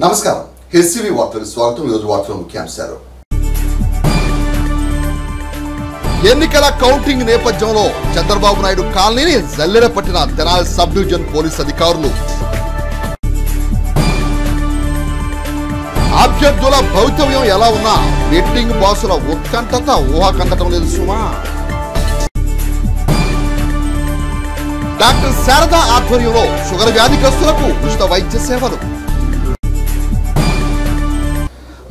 నమస్కారం హెచ్సివి వార్తలకు స్వాగతం। ఈరోజు వార్తల ముఖ్యాంశాలు। ఎన్నికల కౌంటింగ్ నేపథ్యంలో చంద్రబాబు నాయుడు కాలనీని జల్లెడ పట్టిన తెనాలి సబ్ డివిజన్ పోలీస్ అధికారులు। అభ్యర్థుల భవితవ్యం ఎలా ఉన్నా బెట్టింగ్ బాసుల ఉత్కంఠత ఊహాకందటం లేదు సుమా। డాక్టర్ శారదా ఆధ్వర్యంలో షుగర్ వ్యాధిగ్రస్తులకు ఉచిత వైద్య సేవలు।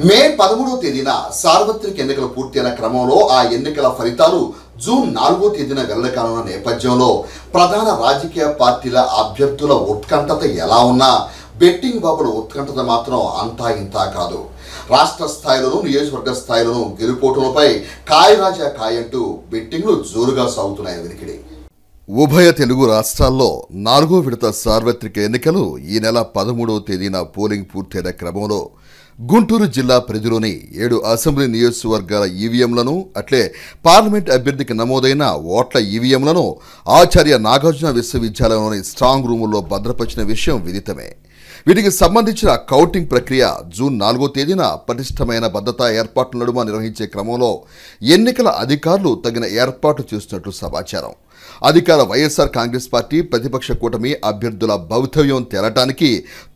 మే 13వ తేదీన సార్వత్రిక ఎన్నికలు పూర్తయిన క్రమంలో ఆ ఎన్నికల ఫలితాలు జూన్ 4వ తేదీన వెల్లడికానున్న నేపథ్యంలో ప్రధాన రాజకీయ పార్టీల అభ్యర్థుల ఉత్కంఠత ఎలా ఉన్నా బెట్టింగ్ బాబుల ఉత్కంఠత మాత్రం అంతా ఇంతా కాదు। రాష్ట్ర స్థాయిలోనూ నియోజకవర్గ స్థాయిలోనూ గెలుపోటములపై కాయరాజా కాయంటూ బెట్టింగ్లు జోరుగా సాగుతున్నాయని వినికిడి। ఉభయ తెలుగు రాష్ట్రాల్లో 4వ విడత సార్వత్రిక ఎన్నికలు ఈ నెల 13వ తేదీన పోలింగ్ పూర్తయిన క్రమంలో గుంటూరు జిల్లా పరిధిలోని 7 అసెంబ్లీ నియోజకవర్గాల ఈవీఎంలను అట్లే పార్లమెంట్ అభ్యర్థికి నమోదైన ఓట్ల ఈవీఎంలను ఆచార్య నాగార్జున విశ్వవిద్యాలయంలోని స్ట్రాంగ్ రూముల్లో భద్రపరిచిన విషయం విదితమే। వీటికి సంబంధించిన కౌంటింగ్ ప్రక్రియ జూన్ 4వ తేదీన పటిష్టమైన భద్రతా ఏర్పాట్ల నడుమ నిర్వహించే క్రమంలో ఎన్నికల అధికారులు తగిన ఏర్పాట్లు చేస్తున్నట్లు సమాచారం। అధికార వైఎస్ఆర్ కాంగ్రెస్ పార్టీ ప్రతిపక్ష కూటమి అభ్యర్థుల భవితవ్యం తేలటానికి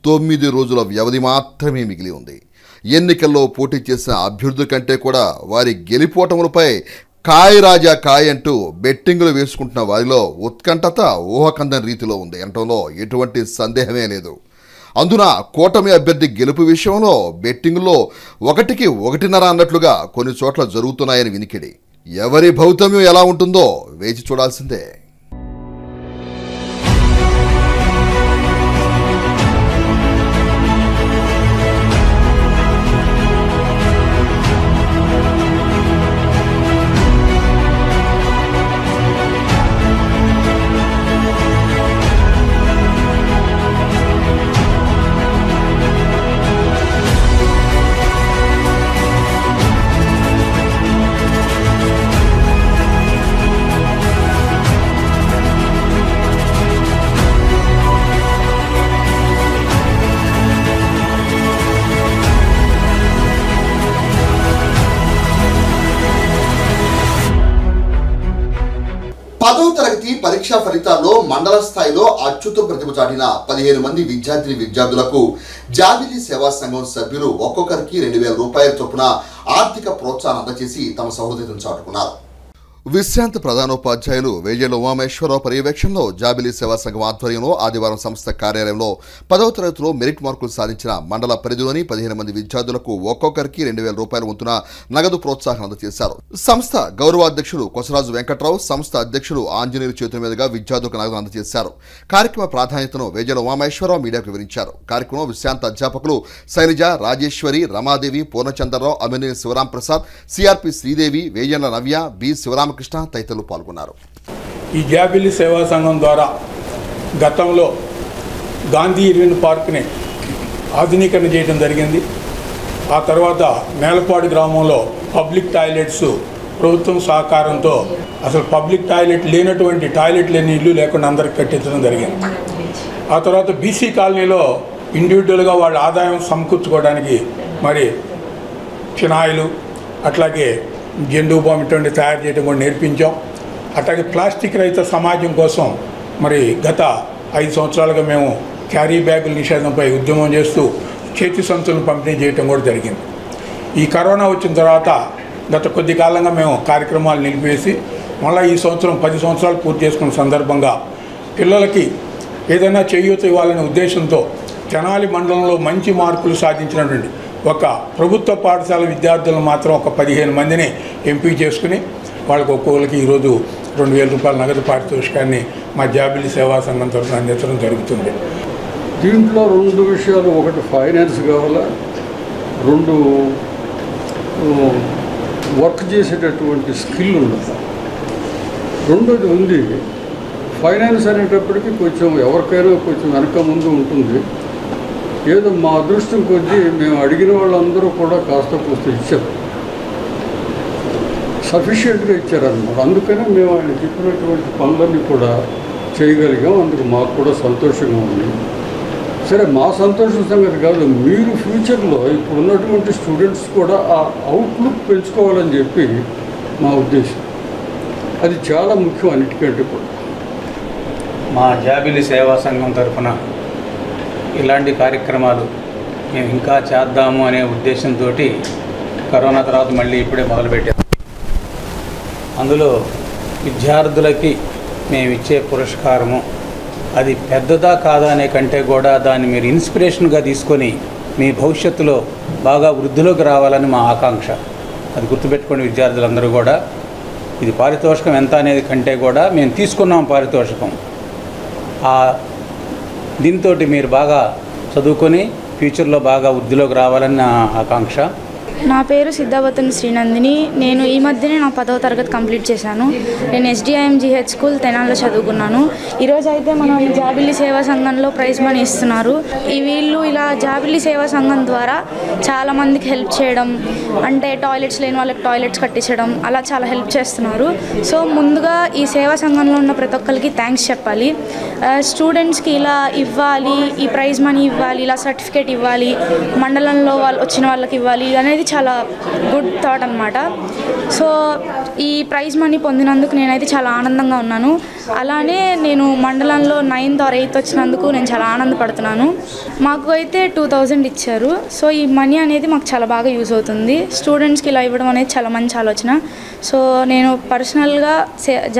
9 రోజుల వ్యవధి మాత్రమే మిగిలి ఉంది। ఎన్నికల్లో పోటీ చేసిన అభ్యర్థుల కంటే కూడా వారి గెలిపోటములపై కాయరాజా కాయంటూ బెట్టింగులు వేసుకుంటున్న వారిలో ఉత్కంఠత ఊహకందని రీతిలో ఉంది అనటంలో ఎటువంటి సందేహమే లేదు। అందున కూటమి అభ్యర్థి గెలుపు విషయంలో బెట్టింగుల్లో 1కి 1.5 అన్నట్లుగా కొన్ని చోట్ల జరుగుతున్నాయని వినికిడి। ఎవరి భౌతమ్యం ఎలా ఉంటుందో వేచి చూడాల్సిందే। పదవ తరగతి పరీక్షా ఫలితాల్లో మండల స్థాయిలో అత్యుత్తమ ప్రతిభ చాటిన 15 మంది విద్యార్థులకు జాబిలీ సేవా సంఘం సభ్యులు ఒక్కొక్కరికి 2000 రూపాయల చొప్పున ఆర్థిక ప్రోత్సాహం అందజేసి తమ సహృదయతను చాటుకున్నారు। విశ్రాంత ప్రధానోపాధ్యాయులు వేజేల ఉమామేశ్వరరావు పర్యవేక్షణలో జాబిలీ సేవా సంఘం ఆధ్వర్యంలో ఆదివారం సంస్థ కార్యాలయంలో 10వ తరగతిలో మెరిట్ మార్కులు సాధించిన మండల పరిధిలోని 15 మంది విద్యార్థులకు ఒక్కొక్కరికి 2000 రూపాయల వంతున నగదు ప్రోత్సాహం అందజేశారు। సంస్థ గౌరవాధ్యక్షుడు కొసరాజు వెంకట్రావు సంస్థ అధ్యక్షుడు ఆంజనేయులు చేతుల మీదుగా విద్యార్థులకు నగదు అందజేశారు। కార్యక్రమ ప్రాధాన్యతను వేజేల ఉమామేశ్వరరావు మీడియాకు వివరించారు। కార్యక్రమంలో విశ్రాంత అధ్యాపకులు శైలజ, రాజేశ్వరి, రమాదేవి, పూర్ణచంద్రరావు, అమినేని శివరాం ప్రసాద్, సిఆర్పి శ్రీదేవి, వేజేండ్ల నవ్య, బి శివరామ కృష్ణ తదితరులు పాల్గొన్నారు। ఈ జాబిలీ సేవా సంఘం ద్వారా గతంలో గాంధీ ఇర్విన్ పార్క్ని ఆధునీకరణ చేయడం జరిగింది। ఆ తర్వాత మేలపాడు గ్రామంలో పబ్లిక్ టాయిలెట్స్ ప్రభుత్వం సహకారంతో అసలు పబ్లిక్ టాయిలెట్ లేనటువంటి టాయిలెట్ లేని ఇల్లు లేకుండా అందరికి కట్టించడం జరిగింది। ఆ తర్వాత బీసీ కాలనీలో ఇండివిజువల్గా వాళ్ళ ఆదాయం సమకూర్చుకోవడానికి మరి ఫినాయిలు అట్లాగే జెండు బామ్ ఇటువంటి తయారు చేయడం కూడా నేర్పించాం। అట్లాగే ప్లాస్టిక్ రహిత సమాజం కోసం మరి గత 5 సంవత్సరాలుగా మేము క్యారీ బ్యాగుల నిషేధంపై ఉద్యమం చేస్తూ చేతి సంచులను పంపిణీ చేయడం కూడా జరిగింది। ఈ కరోనా వచ్చిన తర్వాత గత కొద్ది కాలంగా మేము కార్యక్రమాలు నిలిపేసి మళ్ళీ ఈ సంవత్సరం 10 సంవత్సరాలు పూర్తి చేసుకున్న సందర్భంగా పిల్లలకి ఏదైనా చేయూత ఇవ్వాలనే ఉద్దేశంతో తెనాలి మండలంలో మంచి మార్కులు సాధించినటువంటి ఒక ప్రభుత్వ పాఠశాల విద్యార్థులను మాత్రం ఒక 15 మందిని ఎంపిక చేసుకుని వాళ్ళకి ఒక్కొక్కరికి ఈరోజు 2000 రూపాయల నగదు పారితోషికాన్ని మా జాబిలీ సేవా సంఘం తరఫున అందించడం జరుగుతుంది। దీంట్లో 2 విషయాలు, ఒకటి ఫైనాన్స్ కావాలా, 2 వర్క్ చేసేటటువంటి స్కిల్ ఉండదు। రెండోది ఉంది ఫైనాన్స్ అనేటప్పటికీ కొంచెం ఎవరికైనా కొంచెం వెనక ముందు ఉంటుంది। ఏదో మా అదృష్టం కొద్దీ మేము అడిగిన వాళ్ళందరూ కూడా కాస్త కొంత ఇచ్చారు, సఫిషియెంట్గా ఇచ్చారన్నమాట। అందుకనే మేము ఆయన చెప్పినటువంటి పనులన్నీ కూడా చేయగలిగాం। అందుకు మాకు కూడా సంతోషంగా ఉంది। సరే మా సంతోషం సంగతి కాదు, మీరు ఫ్యూచర్లో ఇప్పుడు ఉన్నటువంటి స్టూడెంట్స్ కూడా ఆ అవుట్లుక్ పెంచుకోవాలని చెప్పి మా ఉద్దేశం. అది చాలా ముఖ్యం అన్నిటికంటే కూడా. మా జాబిలి సేవా సంఘం తరఫున ఇలాంటి కార్యక్రమాలు మేము ఇంకా చేద్దాము అనే ఉద్దేశంతో కరోనా తర్వాత మళ్ళీ ఇప్పుడే మొదలుపెట్టాము. అందులో విద్యార్థులకి మేము ఇచ్చే పురస్కారము అది పెద్దదా కాదా అనే కంటే కూడా దాన్ని మీరు ఇన్స్పిరేషన్గా తీసుకొని మీ భవిష్యత్తులో బాగా వృద్ధిలోకి రావాలని మా ఆకాంక్ష. అది గుర్తుపెట్టుకోండి విద్యార్థులందరూ కూడా. ఇది పారితోషికం ఎంత అనేది కంటే కూడా మేము తీసుకున్నాం పారితోషికం. దీంతో మీరు బాగా చదువుకొని ఫ్యూచర్లో బాగా వృద్ధిలోకి రావాలని నా ఆకాంక్ష. నా పేరు సిద్ధావతన్ శ్రీనందిని. నేను ఈ మధ్యనే నా 10వ తరగతి కంప్లీట్ చేశాను. నేను SDIMGH స్కూల్ తెనాల్లో చదువుకున్నాను. ఈరోజు అయితే మనం ఈ జాబిల్లి సేవా సంఘంలో ప్రైజ్ మనీ ఇస్తున్నారు. వీళ్ళు ఇలా జాబిల్లి సేవా సంఘం ద్వారా చాలామందికి హెల్ప్ చేయడం, అంటే టాయిలెట్స్ లేని వాళ్ళకి టాయిలెట్స్ కట్టించడం, అలా చాలా హెల్ప్ చేస్తున్నారు. సో ముందుగా ఈ సేవా సంఘంలో ఉన్న ప్రతి ఒక్కరికి థ్యాంక్స్ చెప్పాలి. స్టూడెంట్స్కి ఇలా ఇవ్వాలి, ఈ ప్రైజ్ మనీ ఇవ్వాలి, ఇలా సర్టిఫికేట్ ఇవ్వాలి, మండలంలో వాళ్ళు వచ్చిన వాళ్ళకి ఇవ్వాలి అనేది చాలా గుడ్ థాట్ అన్నమాట. సో ఈ ప్రైజ్ మనీ పొందినందుకు నేనైతే చాలా ఆనందంగా ఉన్నాను. అలానే నేను మండలంలో 9th or 8th వచ్చినందుకు నేను చాలా ఆనందపడుతున్నాను. మాకు అయితే 2000 ఇచ్చారు. సో ఈ మనీ అనేది మాకు చాలా బాగా యూజ్ అవుతుంది. స్టూడెంట్స్కి ఇలా ఇవ్వడం అనేది చాలా మంచి ఆలోచన. సో నేను పర్సనల్గా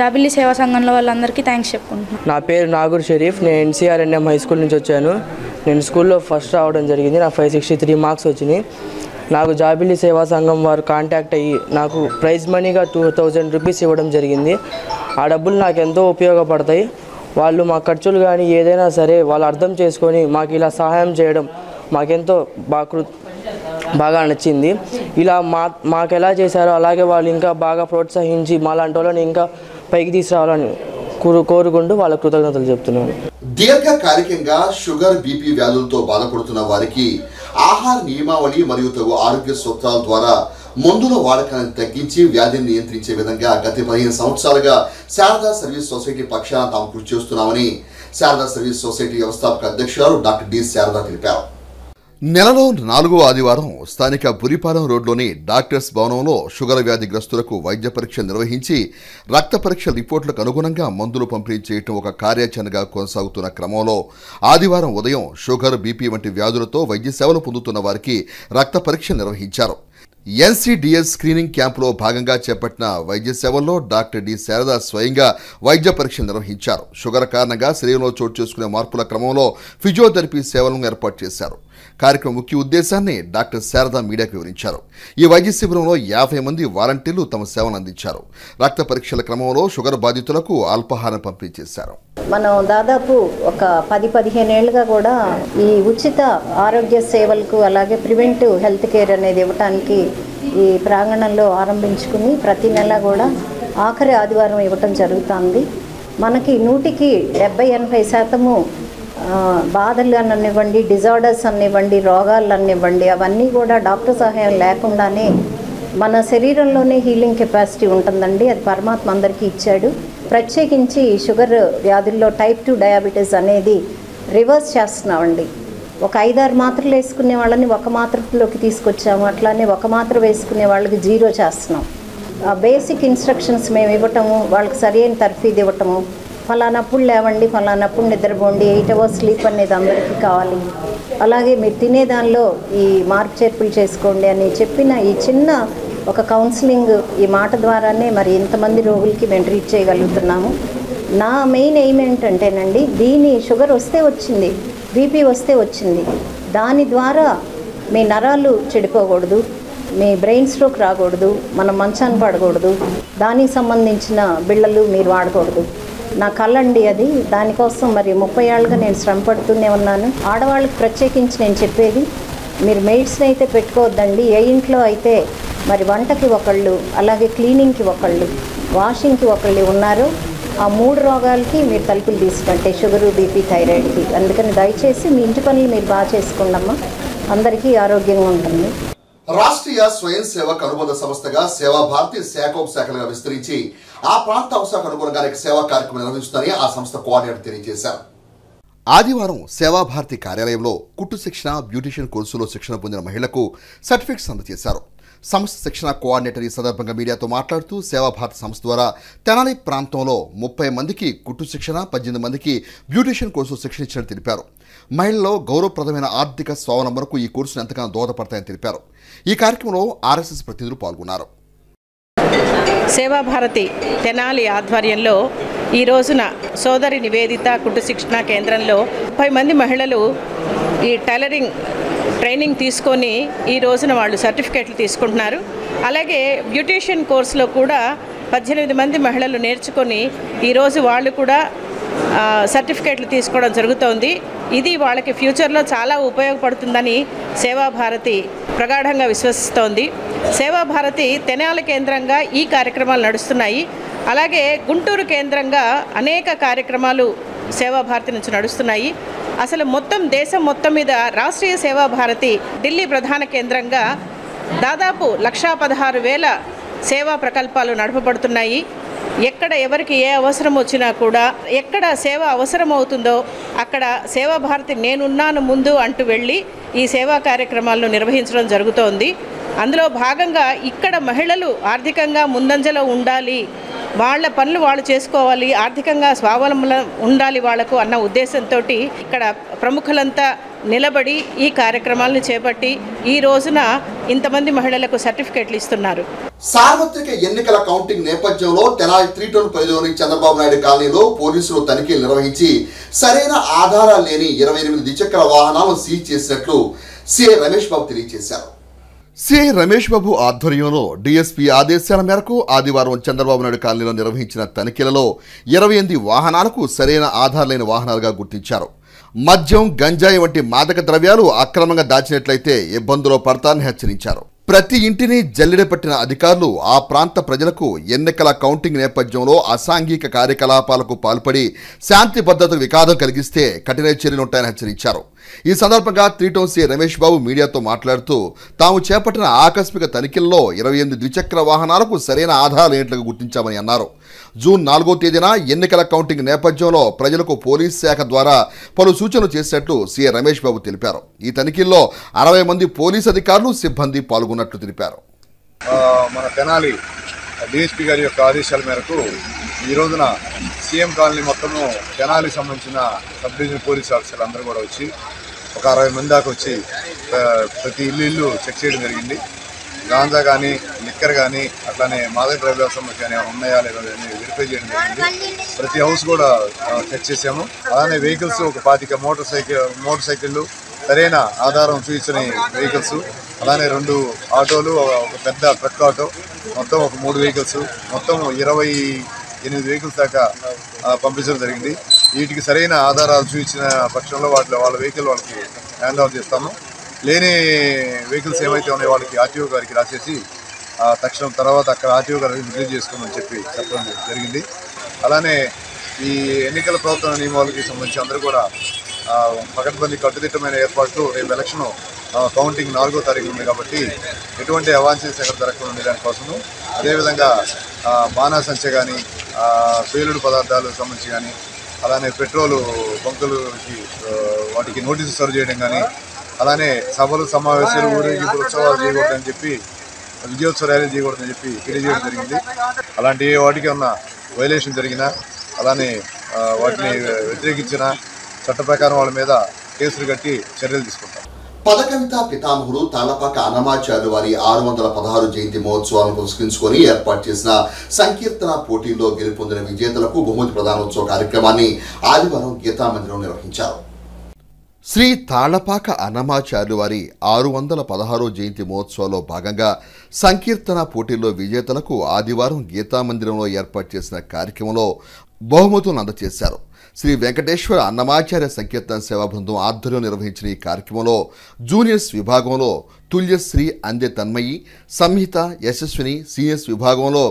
జాబిల్లి సేవా సంఘంలో వాళ్ళందరికీ థ్యాంక్స్ చెప్పుకుంటున్నాను. నా పేరు నాగూర్ షరీఫ్. నేను NCRNM హై స్కూల్ నుంచి వచ్చాను. నేను స్కూల్లో ఫస్ట్ రావడం జరిగింది. నాకు 563 మార్క్స్ వచ్చినాయి. నాకు జాబిల్లి సేవా సంఘం వారు కాంటాక్ట్ అయ్యి నాకు ప్రైజ్ మనీగా 2000 రూపీస్ ఇవ్వడం జరిగింది. ఆ డబ్బులు నాకు ఎంతో ఉపయోగపడతాయి. వాళ్ళు మా ఖర్చులు కానీ ఏదైనా సరే వాళ్ళు అర్థం చేసుకొని మాకు ఇలా సహాయం చేయడం మాకెంతో బాగా నచ్చింది. ఇలా మాకు ఎలా చేశారో అలాగే వాళ్ళు ఇంకా బాగా ప్రోత్సహించి మాలాంటి వాళ్ళని ఇంకా పైకి తీసుకురావాలని కోరుకుంటూ వాళ్ళ కృతజ్ఞతలు చెప్తున్నాను. దీర్ఘకాలికంగా షుగర్ బీపీ వ్యాధులతో బాధపడుతున్న వారికి ఆహార నియమావళి మరియు తగు ఆరోగ్య సూత్రాల ద్వారా మందుల వాడకాన్ని తగ్గించి వ్యాధిని నియంత్రించే విధంగా గత 15 సంవత్సరాలుగా శారదా సర్వీస్ సొసైటీ పక్షాన తాము కృషి చేస్తున్నామని శారదా సర్వీస్ సొసైటీ వ్యవస్థాపక అధ్యక్షురాలు డాక్టర్ డి శారదా తెలిపారు. నెలలో 4వ ఆదివారం స్థానిక బురిపాలెం రోడ్లోని డాక్టర్స్ భవనంలో షుగర్ వ్యాధిగ్రస్తులకు వైద్య పరీక్షలు నిర్వహించి రక్త పరీక్ష రిపోర్టులకు అనుగుణంగా మందులు పంపిణీ చేయడం ఒక కార్యాచరణగా కొనసాగుతున్న క్రమంలో ఆదివారం ఉదయం షుగర్ బీపీ వంటి వ్యాధులతో వైద్య సేవలు పొందుతున్న వారికి రక్త పరీక్షలు నిర్వహించారు. NCDS స్క్రీనింగ్ క్యాంపులో భాగంగా చేపట్టిన వైద్య సేవల్లో డాక్టర్ డి శారద స్వయంగా వైద్య పరీక్షలు నిర్వహించారు. షుగర్ కారణంగా శరీరంలో చోటు చేసుకునే మార్పుల క్రమంలో ఫిజియోథెరపీ సేవలను ఏర్పాటు చేశారు. కార్యక్రమం ముఖ్య ఉద్దేశాన్ని డాక్టర్ శారద మీడియాకు వివరించారు. ఈ వైద్య శిబిరంలో 50 మంది వాలంటీర్లు తమ సేవలు అందించారు. రక్త పరీక్షల క్రమంలో షుగర్ బాధితులకు అల్పాహారం పంపిణీ చేశారు. మనం దాదాపు ఒక 10-15 ఏళ్ళుగా కూడా ఈ ఉచిత ఆరోగ్య సేవలకు అలాగే ప్రివెంటివ్ హెల్త్ కేర్ అనేది ఇవ్వటానికి ఈ ప్రాంగణంలో ఆరంభించుకుని ప్రతి నెల కూడా ఆఖరి ఆదివారం ఇవ్వటం జరుగుతుంది. మనకి 100కి 70-80% బాధలు అనివ్వండి, డిజార్డర్స్ అనివ్వండి, రోగాలు అనివ్వండి, అవన్నీ కూడా డాక్టర్ సహాయం లేకుండానే మన శరీరంలోనే హీలింగ్ కెపాసిటీ ఉంటుందండి. అది పరమాత్మ అందరికీ ఇచ్చాడు. ప్రత్యేకించి షుగర్ వ్యాధుల్లో టైప్ 2 డయాబెటీస్ అనేది రివర్స్ చేస్తున్నామండి. ఒక 5-6 మాత్రలు వేసుకునే వాళ్ళని 1 మాత్రలోకి తీసుకొచ్చాము. అట్లానే 1 మాత్ర వేసుకునే వాళ్ళకి 0 చేస్తున్నాం. బేసిక్ ఇన్స్ట్రక్షన్స్ మేము ఇవ్వటము, వాళ్ళకి సరైన తర్ఫీదు ఇవ్వటము, ఫలానప్పుడు లేవండి, ఫలానప్పుడు నిద్రపోండి, 8 hours స్లీప్ అనేది అందరికీ కావాలి. అలాగే మీరు తినేదానిలో ఈ మార్పు చేర్పులు చేసుకోండి అని చెప్పిన ఈ చిన్న ఒక కౌన్సిలింగ్ ఈ మాట ద్వారానే మరి ఇంతమంది రోగులకి మేము ట్రీట్ చేయగలుగుతున్నాము. నా మెయిన్ ఎయిమ్ ఏంటంటేనండి, దీని షుగర్ వస్తే వచ్చింది, బీపీ వస్తే వచ్చింది, దాని ద్వారా మీ నరాలు చెడిపోకూడదు, మీ బ్రెయిన్ స్ట్రోక్ రాకూడదు, మనం మంచాన్ని పడకూడదు, దానికి సంబంధించిన బిళ్ళలు మీరు వాడకూడదు. నా కళ్ళండి అది. దానికోసం మరి 30 ఏళ్ళుగా నేను శ్రమ పడుతూనే ఉన్నాను. ఆడవాళ్ళకి ప్రత్యేకించి నేను చెప్పేది, మీరు మెయిడ్స్ని అయితే పెట్టుకోవద్దండి. ఏ ఇంట్లో అయితే మరి వంటకి ఒకళ్ళు, అలాగే క్లీనింగ్కి ఒకళ్ళు, వాషింగ్కి ఒకళ్ళు ఉన్నారో ఆ 3 రోగాలకి మీరు తలుపులు తీసుకుంటే షుగరు, బీపీ, థైరాయిడ్కి. అందుకని దయచేసి మీ ఇంటి పనులు మీరు బాగా చేసుకోండమ్మా, అందరికీ ఆరోగ్యంగా ఉంటుంది. రాష్ట్రీయ స్వయం సేవక్ అనుబంధ సంస్థగా సేవా భారతి శాఖలుగా విస్తరించి ఆ ప్రాంత అవసరాలకు అనుగుణంగా సేవా కార్యక్రమం నిర్వహిస్తుందని ఆ సంస్థ కోఆర్డినేటర్ తెలియజేశారు. ఆదివారం సేవాభారతి కార్యాలయంలో కుట్టు శిక్షణ బ్యూటిషియన్ కోర్సులో శిక్షణ పొందిన మహిళలకు సర్టిఫికెట్స్ అందజేశారు. సంస్థ శిక్షణ కోఆర్డినేటర్ ఈ సందర్భంగా మీడియాతో మాట్లాడుతూ సేవాభారతి సంస్థ ద్వారా తెనాలి ప్రాంతంలో 30 మందికి కుట్టు శిక్షణ, 18 మందికి బ్యూటిషియన్ కోర్సు శిక్షణ ఇచ్చినట్టు తెలిపారు. మహిళల్లో గౌరవప్రదమైన ఆర్థిక స్వావలంబనకు ఈ కోర్సులు ఎంతగానో దోహదపడతాయని తెలిపారు. ఈ కార్యక్రమంలో ఆర్ఎస్ఎస్ ప్రతినిధులు పాల్గొన్నారు. సేవాభారతి తెనాలి ఆధ్వర్యంలో ఈ రోజున సోదరి నివేదిత కుట్టు శిక్షణ కేంద్రంలో 30 మంది మహిళలు ఈ టైలరింగ్ ట్రైనింగ్ తీసుకొని ఈ రోజున వాళ్ళు సర్టిఫికేట్లు తీసుకుంటున్నారు. అలాగే బ్యూటీషియన్ కోర్సులో కూడా 18 మంది మహిళలు నేర్చుకొని ఈరోజు వాళ్ళు కూడా సర్టిఫికేట్లు తీసుకోవడం జరుగుతోంది. ఇది వాళ్ళకి ఫ్యూచర్లో చాలా ఉపయోగపడుతుందని సేవాభారతి ప్రగాఢంగా విశ్వసిస్తోంది. సేవాభారతి తెనాలి కేంద్రంగా ఈ కార్యక్రమాలు నడుస్తున్నాయి. అలాగే గుంటూరు కేంద్రంగా అనేక కార్యక్రమాలు సేవాభారతి నుంచి నడుస్తున్నాయి. అసలు మొత్తం దేశం మొత్తం మీద రాష్ట్రీయ సేవాభారతి ఢిల్లీ ప్రధాన కేంద్రంగా దాదాపు 1,16,000 సేవా ప్రకల్పాలు నడపబడుతున్నాయి. ఎక్కడ ఎవరికి ఏ అవసరం వచ్చినా కూడా ఎక్కడ సేవ అవసరం అవుతుందో అక్కడ సేవాభారతి నేనున్నాను ముందు అంటూ వెళ్ళి ఈ సేవా కార్యక్రమాలను నిర్వహించడం జరుగుతోంది. అందులో భాగంగా ఇక్కడ మహిళలు ఆర్థికంగా ముందంజలో ఉండాలి, వాళ్ళ పనులు వాళ్ళు చేసుకోవాలి, ఆర్థికంగా స్వావలంబన ఉండాలి వాళ్లకు అన్న ఉద్దేశంతో ఇక్కడ ప్రముఖులంతా నిలబడి ఈ కార్యక్రమాలను చేపట్టి ఈ రోజున ఇంతమంది మహిళలకు సర్టిఫికేట్లు ఇస్తున్నారు. సార్వత్రిక ఎన్నికల కౌంటింగ్ నేపథ్యంలో తెనాలి 3 టౌన్ పరిధిలోని చంద్రబాబు నాయుడు కాలనీలో పోలీసులు తనిఖీలు నిర్వహించి సరైన ఆధారాలు లేని 28 ద్విచక్ర వాహనాలను సీజ్ చేసినట్లు సిఐ రమేష్ బాబు తెలియజేశారు. సిఐ రమేష్ బాబు ఆధ్వర్యంలో డీఎస్పీ ఆదేశాల మేరకు ఆదివారం చంద్రబాబు నాయుడు కాలనీలో నిర్వహించిన తనిఖీలలో 28 వాహనాలకు సరైన ఆధార్ లేని వాహనాలుగా గుర్తించారు. మద్యం, గంజాయి వంటి మాదక ద్రవ్యాలు అక్రమంగా దాచినట్లయితే ఇబ్బందులో పడతారని హెచ్చరించారు. ప్రతి ఇంటిని జల్లెడ పట్టిన అధికారులు ఆ ప్రాంత ప్రజలకు ఎన్నికల కౌంటింగ్ నేపథ్యంలో అసాంఘిక కార్యకలాపాలకు పాల్పడి శాంతి భద్రతకు విఘాతం కలిగిస్తే కఠిన చర్యలు ఉంటాయని హెచ్చరించారు. ఈ సందర్భంగా 3 టౌన్ సిఐ రమేష్ బాబు మీడియాతో మాట్లాడుతూ తాము చేపట్టిన ఆకస్మిక తనిఖీల్లో 28 ద్విచక్ర వాహనాలకు సరైన ఆధారాలు లేనట్లుగా గుర్తించామని అన్నారు. జూన్ 4వ తేదీన ఎన్నికల కౌంటింగ్ నేపథ్యంలో ప్రజలకు పోలీస్ శాఖ ద్వారా పలు సూచనలు చేసినట్లు సిఐ రమేష్ బాబు తెలిపారు. ఈ తనిఖీల్లో 60 మంది పోలీస్ అధికారులు, సిబ్బంది పాల్గొన్నట్లు తెలిపారు. మన తెనాలి డిఎస్పీ గారి యొక్క ఆదేశాల మేరకు ఈ రోజున సీఎం కాలనీ మొత్తము తెనాలికి సంబంధించిన సబ్ డివిజన్ పోలీస్ ఆఫీసర్లు అందరూ కూడా వచ్చి ఒక 60 మంది దాకా వచ్చి ప్రతి ఇల్లు చెక్ చేయడం జరిగింది. గాంజా కానీ, లిక్కర్ కానీ, అట్లానే మాదక ద్రవ్యాల సమస్య కానీ ఉన్నాయా లేదా అని వెరిఫై చేయడం జరిగింది. ప్రతి హౌస్ కూడా చెక్ చేసాము. అలానే వెహికల్స్ ఒక 25 మోటార్ సైకిళ్ళు, సరైన ఆధారం చూపించని వెహికల్స్, అలానే 2 ఆటోలు, ఒక పెద్ద ట్రక్ ఆటో, మొత్తం ఒక 3 వెహికల్స్, మొత్తం 28 వెహికల్స్ దాకా పంపించడం జరిగింది. వీటికి సరైన ఆధారాలు చూపించిన పక్షంలో వాళ్ళ వెహికల్ వాళ్ళకి హ్యాండ్ ఓవర్ చేస్తాము. లేని వెహికల్స్ ఏమైతే ఉన్నాయో వాళ్ళకి ఆర్టీఓ గారికి రాసేసి తక్షణం తర్వాత అక్కడ ఆర్టీఓ గారికి రిలీజ్ చేసుకోమని చెప్పడం జరిగింది. అలానే ఈ ఎన్నికల ప్రవర్తన నియమాలకి సంబంధించి అందరూ కూడా పకడ్బందీ కట్టుదిట్టమైన ఏర్పాట్లు, రేపు ఎలక్షన్ కౌంటింగ్ 4వ తారీఖు ఉంది కాబట్టి ఎటువంటి అవాంఛనీయ సంఘటన జరగకుండా ఉండే దానికోసము, అదేవిధంగా బాణాసంచ కానీ, పేలుడు పదార్థాలకు సంబంధించి కానీ, అలానే పెట్రోలు బంకులకి వాటికి నోటీసు సర్వ్ చేయడం కానీ, అలానే సభలు, సమావేశాలు, ఊరేగింపులు, ఉత్సవాలు చేయకూడదని చెప్పి, విజయోత్సవ ర్యాలీలు చేయకూడదని చెప్పి తెలియజేయడం జరిగింది. అలాంటి వాటికి ఉన్న వైలేషన్ జరిగినా, అలానే వాటిని వ్యతిరేకించిన చట్ట ప్రకారం వాళ్ళ మీద కేసులు కట్టి చర్యలు తీసుకుంటాం. పదకవిత పితామహుడు తాళ్లపాక అన్నమాచార్యుల వారి 616 జయంతి మహోత్సవాలను పురస్కరించుకొని ఏర్పాటు చేసిన సంకీర్తన పోటీల్లో గెలుపొందిన విజేతలకు బహుమతి ప్రదానోత్సవ కార్యక్రమాన్ని ఆదివారం గీతామందిరం నిర్వహించారు. శ్రీ తాళ్లపాక అన్నమాచార్యుల వారి 616 జయంతి మహోత్సవంలో భాగంగా సంకీర్తన పోటీల్లో విజేతలకు ఆదివారం గీతామందిరంలో ఏర్పాటు చేసిన కార్యక్రమంలో బహుమతులను అందజేశారు. శ్రీ వెంకటేశ్వర అన్నమాచార్య సంకీర్తన సేవా బృందం ఆధ్వర్యంలో నిర్వహించిన ఈ కార్యక్రమంలో జూనియర్స్ విభాగంలో తుల్యశ్రీ అందె తన్మయి, సంహిత యశస్విని, సీనియర్స్ విభాగంలో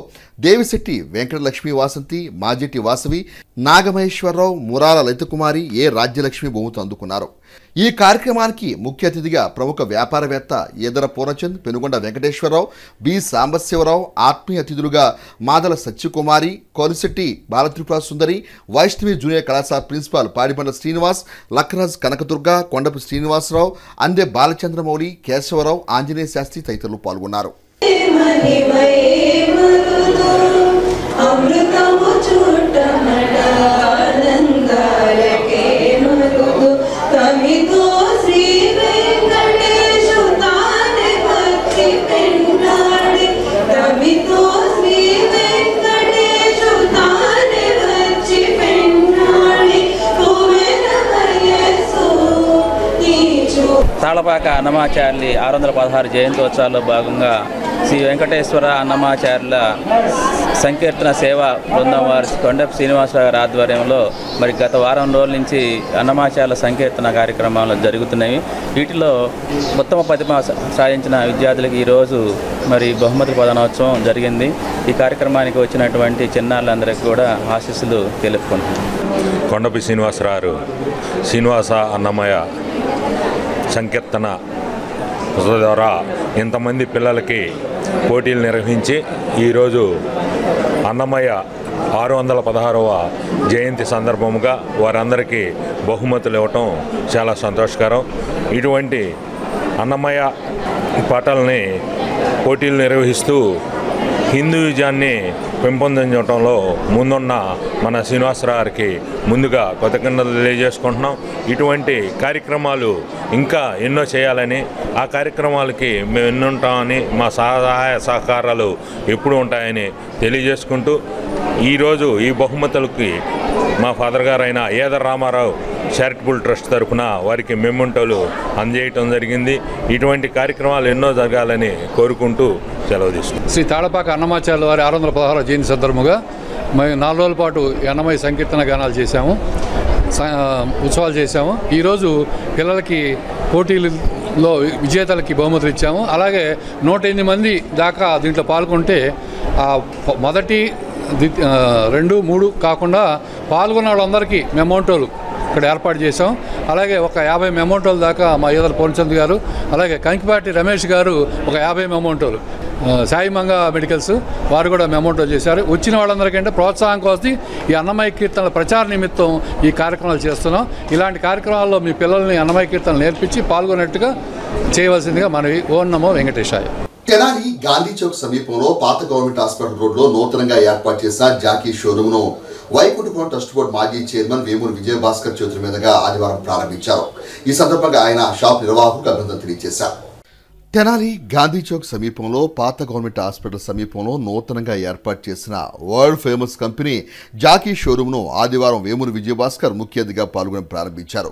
దేవిశెట్టి వెంకటలక్ష్మి వాసంతి, మాజెట్టి వాసవి, నాగమహేశ్వరరావు, మురాల లలితకుమారి, ఏ రాజ్యలక్ష్మి బహుమతులు అందుకున్నారు. ఈ కార్యక్రమానికి ముఖ్య అతిథిగా ప్రముఖ వ్యాపారవేత్త ఈదర పూర్ణచంద్, పెనుగొండ వెంకటేశ్వరరావు, బి సాంబశివరావు, ఆత్మీయ అతిథులుగా మాదల సత్యకుమారి, కొలిశెట్టి బాలత్రిపుర సుందరి, వైష్ణవి జూనియర్ కళాశాల ప్రిన్సిపాల్ పాడిబండ శ్రీనివాస్, లక్రాజ్ కనకదుర్గ, కొండపు శ్రీనివాసరావు, అందే బాలచంద్రమౌళి, కేశవరావు, ఆంజనేయ శాస్త్రి తదితరులు పాల్గొన్నారు. తాళపాక అన్నమాచార్యులు 616 జయంతోత్సవాల్లో భాగంగా శ్రీ వెంకటేశ్వర అన్నమాచార్యుల సంకీర్తన సేవా బృందం వారి కొండపు శ్రీనివాసరావు గారి ఆధ్వర్యంలో మరి గత వారం రోజుల నుంచి అన్నమాచార్యుల సంకీర్తన కార్యక్రమాలు జరుగుతున్నాయి. వీటిలో ఉత్తమ ప్రతిభ సాధించిన విద్యార్థులకు ఈరోజు మరి బహుమతి ప్రదానోత్సవం జరిగింది. ఈ కార్యక్రమానికి వచ్చినటువంటి చిన్నారులందరికీ కూడా ఆశీస్సులు తెలుపుకుంటున్నాం. కొండపి శ్రీనివాసరావు శ్రీనివాస అన్నమయ్య సంకీర్తన ద్వారా ఇంతమంది పిల్లలకి పోటీలు నిర్వహించి ఈరోజు అన్నమయ్య 616వ జయంతి సందర్భముగా వారందరికీ బహుమతులు ఇవ్వటం చాలా సంతోషకరం. ఇటువంటి అన్నమయ్య పాటల్ని పోటీలు నిర్వహిస్తూ హిందూయిజాన్ని పెంపొందించడంలో ముందున్న మన శ్రీనివాసరావుకి ముందుగా కృతజ్ఞతలు తెలియజేసుకుంటున్నాం. ఇటువంటి కార్యక్రమాలు ఇంకా ఎన్నో చేయాలని, ఆ కార్యక్రమాలకి మేము ఎన్నుంటామని, మా సహాయ సహకారాలు ఎప్పుడు ఉంటాయని తెలియజేసుకుంటూ ఈరోజు ఈ బహుమతులకి మా ఫాదర్ గారైన ఈదర రామారావు చారిటబుల్ ట్రస్ట్ తరఫున వారికి మెమోంటోలు అందజేయటం జరిగింది. ఇటువంటి కార్యక్రమాలు ఎన్నో జరగాలని కోరుకుంటూ సెలవు తీసుకుంటాం. శ్రీ తాళపాక అన్నమాచార్యుల వారి 616 జయంతి సందర్భంగా మేము 4 రోజుల పాటు అన్నమయ్య సంకీర్తన గానాలు చేశాము, ఉత్సవాలు చేశాము. ఈరోజు పిల్లలకి పోటీలలో విజేతలకి బహుమతులు ఇచ్చాము. అలాగే 108 మంది దాకా దీంట్లో పాల్గొంటే మొదటి 2, 3 కాకుండా పాల్గొన్న వాళ్ళందరికీ మెమోంటోలు ఇక్కడ ఏర్పాటు చేశాం. అలాగే ఒక 50 మెమోంటోలు దాకా మా ఈదర పూర్ణచంద్ గారు, అలాగే కంకిపాటి రమేష్ గారు ఒక 50 మెమోంటోలు, సాయి మంగా మెడికల్స్ వారు కూడా మెమోంటో చేశారు. వచ్చిన వాళ్ళందరికంటే ప్రోత్సాహం కోసం ఈ అన్నమయ్య కీర్తనల ప్రచార నిమిత్తం ఈ కార్యక్రమాలు చేస్తున్నాం. ఇలాంటి కార్యక్రమాల్లో మీ పిల్లల్ని అన్నమయ్య కీర్తనలు నేర్పించి పాల్గొనేట్టుగా చేయవలసిందిగా మనవి. ఓం నమో వెంకటేశాయ. తెనాలి గాంధీ చౌక్ సమీపంలో పాత గవర్నమెంట్ హాస్పిటల్ రోడ్లో నూతనంగా ఏర్పాటు చేసిన జాకీ షోరూమ్ను వైకుంఠపురం ట్రస్ట్ బోర్డు మాజీ చైర్మన్ వేమూరు విజయభాస్కర్ చేతుల మీదుగా ఆదివారం ప్రారంభించారు. ఈ సందర్భంగా ఆయన షాప్ నిర్వాహకులకు అభినందనలు తెలియజేశారు. తెనాలి గాంధీ చౌక్ సమీపంలో పాత గవర్నమెంట్ హాస్పిటల్ సమీపంలో నూతనంగా ఏర్పాటు చేసిన వరల్డ్ ఫేమస్ కంపెనీ జాకీ షోరూమ్ను ఆదివారం వేమూరు విజయభాస్కర్ ముఖ్య అతిథిగా పాల్గొని ప్రారంభించారు.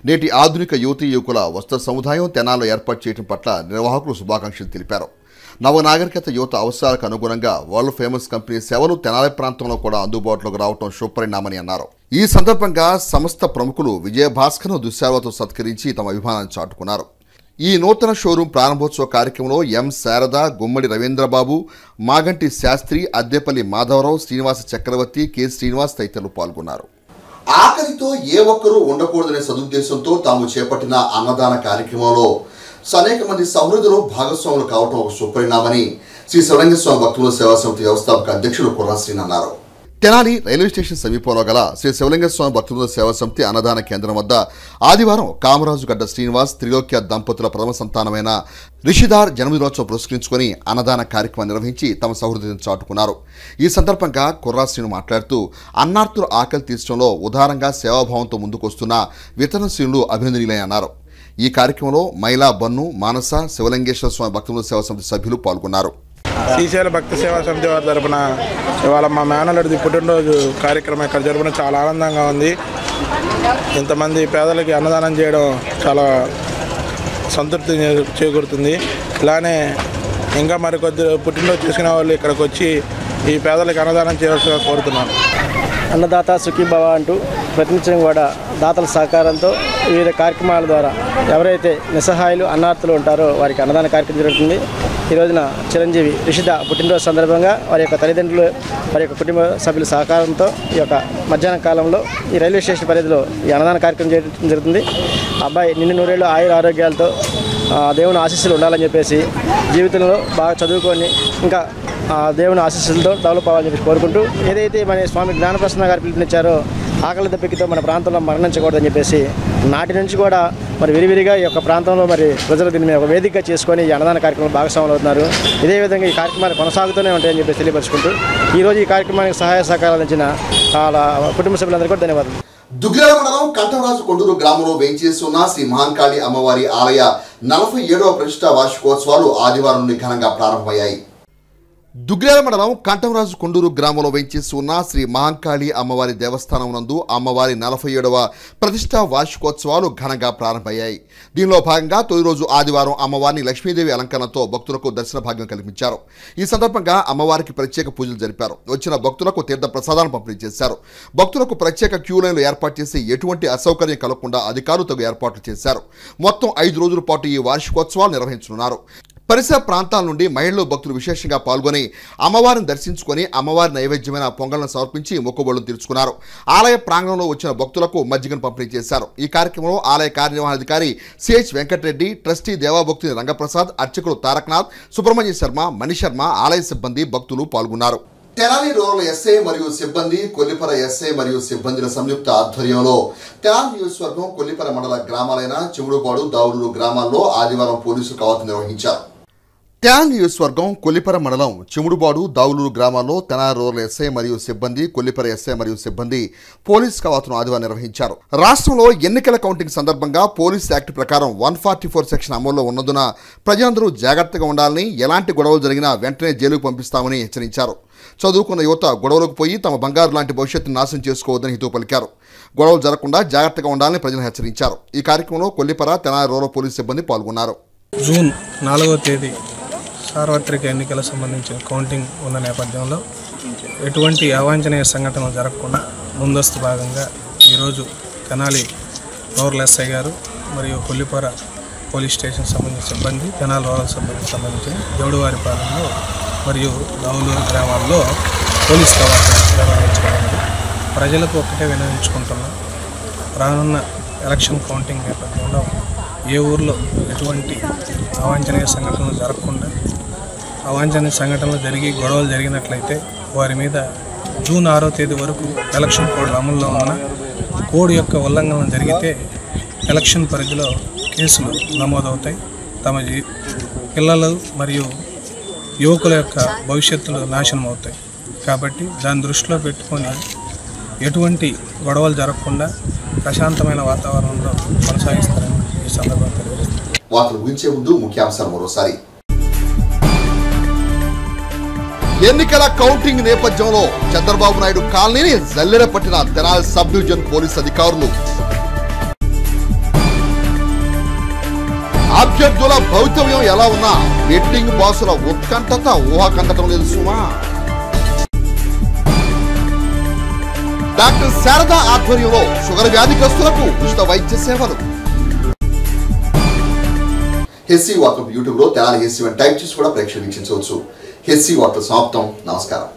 నేటి ఆధునిక యువతీ యువకుల వస్త్ర సముదాయం తెనాలిలో ఏర్పాటు చేయడం పట్ల నిర్వాహకులు శుభాకాంక్షలు తెలిపారు. నవనాగరికత యువత అవసరాలకు అనుగుణంగా వరల్డ్ ఫేమస్ కంపెనీ సేవలు తెనాలి ప్రాంతంలో కూడా అందుబాటులోకి రావడం శుభపరిణామని అన్నారు. ఈ సందర్భంగా సంస్థ ప్రముఖులు విజయభాస్కర్ను దుశ్శాలువతో సత్కరించి తమ అభిమానాన్ని చాటుకున్నారు. ఈ నూతన షోరూం ప్రారంభోత్సవ కార్యక్రమంలో ఎం శారద, గుమ్మడి రవీంద్రబాబు, మాగంటి శాస్త్రి, అద్దెపల్లి మాధవరావు, శ్రీనివాస చక్రవర్తి, కె శ్రీనివాస్ తదితరులు పాల్గొన్నారు. ఆకలితో ఏ ఒక్కరూ ఉండకూడదనే సదుద్దేశంతో తాము చేపట్టిన అన్నదాన కార్యక్రమంలో అనేక మంది సహృదులు భాగస్వాములు కావటం ఒక సుపరిణామని శ్రీ శివలింగస్వామి భక్తుల సేవా సమితి వ్యవస్థాపక అధ్యక్షులు కుర్రాశ్రీని అన్నారు. తెనాలి రైల్వే స్టేషన్ సమీపంలో గల శ్రీ శివలింగస్వామి భక్తుల సేవా సమితి అన్నదాన కేంద్రం వద్ద ఆదివారం కామరాజు గడ్డ శ్రీనివాస్, త్రిలోక్య దంపతుల ప్రథమ సంతానమైన రిషిదార్ జన్మదినోత్సవం పురస్కరించుకొని అన్నదాన కార్యక్రమం నిర్వహించి తమ సౌహృదయం చాటుకున్నారు. ఈ సందర్భంగా కుర్రాశ్రీను మాట్లాడుతూ అన్నార్తుల ఆకలి తీర్చడంలో ఉదారంగా సేవాభావంతో ముందుకొస్తున్న వితరణశీలులు అభినందనీయులని అన్నారు. ఈ కార్యక్రమంలో మైలా బన్ను, మానస, శివలింగేశ్వర స్వామి భక్తుల సేవా సమితి సభ్యులు పాల్గొన్నారు. శ్రీశైల భక్తి సేవా సమితి వారి తరపున ఇవాళ మా మేనల్లుడి పుట్టినరోజు కార్యక్రమం ఇక్కడ జరపడం చాలా ఆనందంగా ఉంది. ఇంతమంది పేదలకి అన్నదానం చేయడం చాలా సంతృప్తి చేకూరుతుంది. ఇలానే ఇంకా మరికొద్ది పుట్టినరోజు చేసుకునే వాళ్ళు ఇక్కడికి వచ్చి ఈ పేదలకి అన్నదానం చేయాల్సిగా కోరుతున్నాను. అన్నదాత సుఖీభవ అంటూ ప్రతినిత్యం కూడా దాతల సహకారంతో వివిధ కార్యక్రమాల ద్వారా ఎవరైతే నిస్సహాయులు అన్నార్తులు ఉంటారో వారికి అన్నదాన కార్యక్రమం జరుగుతుంది. ఈ రోజున చిరంజీవి రిషిత పుట్టినరోజు సందర్భంగా వారి యొక్క తల్లిదండ్రులు వారి యొక్క కుటుంబ సభ్యుల సహకారంతో ఈ యొక్క మధ్యాహ్న కాలంలో ఈ రైల్వే స్టేషన్ పరిధిలో ఈ అన్నదాన కార్యక్రమం చేయడం జరుగుతుంది. అబ్బాయి నిండు నూరేళ్ళు ఆయుర ఆరోగ్యాలతో దేవుని ఆశీస్సులు ఉండాలని చెప్పేసి జీవితంలో బాగా చదువుకొని ఇంకా దేవుని ఆశీస్సులతో డెవలప్ అవ్వాలని చెప్పి కోరుకుంటూ ఏదైతే మన స్వామి జ్ఞానప్రసన్న గారు పిలుపునిచ్చారో ఆకలి దెబ్బకితో మన ప్రాంతంలో మరణించకూడదని చెప్పేసి నాటి నుంచి కూడా మరి విరివిరిగా ఈ యొక్క ప్రాంతంలో మరి ప్రజలు దీన్ని ఒక వేదికగా చేసుకొని ఈ అన్నదాన కార్యక్రమంలో భాగస్వాములు అవుతున్నారు. ఇదే విధంగా ఈ కార్యక్రమాలు కొనసాగుతూనే ఉంటాయని చెప్పి తెలియపరుచుకుంటూ ఈరోజు ఈ కార్యక్రమానికి సహాయ సహకారాలు అందించిన వాళ్ళ కుటుంబ సభ్యులందరికీ కూడా ధన్యవాదాలు. దుగ్గిరాల మండలం కంఠంరాజు కొండూరు గ్రామంలో వేంచేసి ఉన్న శ్రీ మహాంకాళి అమ్మవారి ఆలయ 47వ ప్రతిష్ఠా వార్షికోత్సవాలు ఆదివారం నుండి ఘనంగా ప్రారంభమయ్యాయి. దుగ్గిరాల మండలం కంఠంరాజు కొండూరు గ్రామంలో వేంచేసి ఉన్న శ్రీ మహాంకాళి అమ్మవారి దేవస్థానం నందు అమ్మవారి 47వ ప్రతిష్ఠా వార్షికోత్సవాలు ఘనంగా ప్రారంభమయ్యాయి. దీనిలో భాగంగా తొలి రోజు ఆదివారం అమ్మవారిని లక్ష్మీదేవి అలంకరణతో భక్తులకు దర్శన భాగ్యం కల్పించారు. ఈ సందర్భంగా అమ్మవారికి ప్రత్యేక పూజలు జరిపారు. వచ్చిన భక్తులకు తీర్థ ప్రసాదాలను పంపిణీ చేశారు. భక్తులకు ప్రత్యేక క్యూ లైన్లు ఏర్పాటు చేసి ఎటువంటి అసౌకర్యం కలగకుండా అధికారులు తగు ఏర్పాట్లు చేశారు. మొత్తం 5 రోజుల పాటు ఈ వార్షికోత్సవాలు నిర్వహించనున్నారు. పరిసర ప్రాంతాల నుండి మహిళలు భక్తులు విశేషంగా పాల్గొని అమ్మవారిని దర్శించుకొని అమ్మవారి నైవేద్యమైన పొంగళ్లను సమర్పించి మొక్కుబడులు తీర్చుకున్నారు. ఆలయ ప్రాంగణంలో వచ్చిన భక్తులకు మజ్జిగను పంపిణీ చేశారు. ఈ కార్యక్రమంలో ఆలయ కార్యనిర్వహణాధికారి సిహెచ్ వెంకటరెడ్డి, ట్రస్టీ దేవాభక్తి రంగప్రసాద్, అర్చకులు తారకనాథ్, సుబ్రహ్మణ్య శర్మ, మణిశర్మ, ఆలయ సిబ్బంది భక్తులు పాల్గొన్నారు. తెనాలి రూరల్ ఎస్ఐ మరియు సిబ్బంది, కొల్లిపర ఎస్ఐ మరియు సిబ్బందిల సంయుక్త ఆధ్వర్యంలో తెనాలి నియోజకవర్గం కొల్లిపర మండల గ్రామాలైన చెముడుపాడు, దావులూరు గ్రామాల్లో ఆదివారం పోలీసులు కవాతు నిర్వహించారు. తెనాలి నియోజకవర్గం కొల్లిపర మండలం చెముడుబాడు, దావులూరు గ్రామాల్లో తెనాలి రూరల్ ఎస్ఐ మరియు సిబ్బంది, కొల్లిపర ఎస్ఐ మరియు సిబ్బంది పోలీస్ కవాతును ఆదివారం నిర్వహించారు. రాష్ట్రంలో ఎన్నికల కౌంటింగ్ సందర్భంగా పోలీస్ యాక్ట్ ప్రకారం 144 సెక్షన్ అమల్లో ఉన్నందున ప్రజలందరూ జాగ్రత్తగా ఉండాలని, ఎలాంటి గొడవలు జరిగినా వెంటనే జైలుకు పంపిస్తామని హెచ్చరించారు. చదువుకున్న యువత గొడవలకు పోయి తమ బంగారు లాంటి భవిష్యత్తును నాశనం చేసుకోవద్దని హితవు పలికారు. గొడవలు జరగకుండా జాగ్రత్తగా ఉండాలని ప్రజలను హెచ్చరించారు. ఈ కార్యక్రమంలో కొల్లిపర, తెనాలి రూరల్ పోలీస్ సిబ్బంది పాల్గొన్నారు. జూన్ 4వ తేదీ సార్వత్రిక ఎన్నికల సంబంధించిన కౌంటింగ్ ఉన్న నేపథ్యంలో ఎటువంటి అవాంఛనీయ సంఘటనలు జరగకుండా ముందస్తు భాగంగా ఈరోజు తెనాలి రూరల్ ఎస్ఐ గారు మరియు కొల్లిపర పోలీస్ స్టేషన్ సంబంధించిన సిబ్బంది, తెనాలి రూరల్ సిబ్బందికి సంబంధించిన దేవుడివారిపాలెంలో మరియు దావులూరు గ్రామాల్లో పోలీస్ కవాతు నిర్వహించబడింది. ప్రజలకు ఒక్కటే వినియోగించుకుంటున్నాం, రానున్న ఎలక్షన్ కౌంటింగ్ నేపథ్యంలో ఏ ఊర్లో ఎటువంటి అవాంఛనీయ సంఘటనలు జరగకుండా, అవాంఛనీయ సంఘటనలు జరిగి గొడవలు జరిగినట్లయితే వారి మీద జూన్ 6వ తేదీ వరకు ఎలక్షన్ కోడ్ అమల్లో ఉన్న కోడ్ యొక్క ఉల్లంఘన జరిగితే ఎలక్షన్ పరిధిలో కేసులు నమోదవుతాయి. తమ పిల్లలు మరియు యువకుల యొక్క భవిష్యత్తులు నాశనం అవుతాయి. కాబట్టి దాన్ని దృష్టిలో పెట్టుకొని ఎటువంటి గొడవలు జరగకుండా ప్రశాంతమైన వాతావరణంలో కొనసాగిస్తారని ఈ సందర్భంగా తెలియజేస్తారు. వార్తలు ముగించే ముందు ముఖ్యాంశాలు మరోసారి. ఎన్నికల కౌంటింగ్ నేపథ్యంలో చంద్రబాబు నాయుడు కాలనీని జల్లెడ పట్టిన తెనాలి సబ్ డివిజన్ పోలీస్ అధికారులు. అభ్యర్థుల భవితవ్యం ఎలా ఉన్నా బెట్టింగ్ బాసుల ఉత్కంఠత ఊహాకందటం లేదు సుమా. డాక్టర్ శారదా ఆధ్వర్యంలో షుగర్ వ్యాధిగ్రస్తులకు ఉచిత వైద్య సేవలు. హెస్సీ వార్తలు యూట్యూబ్ లో తెనాలి హెస్సీ టైప్ చేసి కూడా ప్రేక్షకులు వీక్షించవచ్చు. హెస్సీ వార్తలు సమాప్తం. నమస్కారం.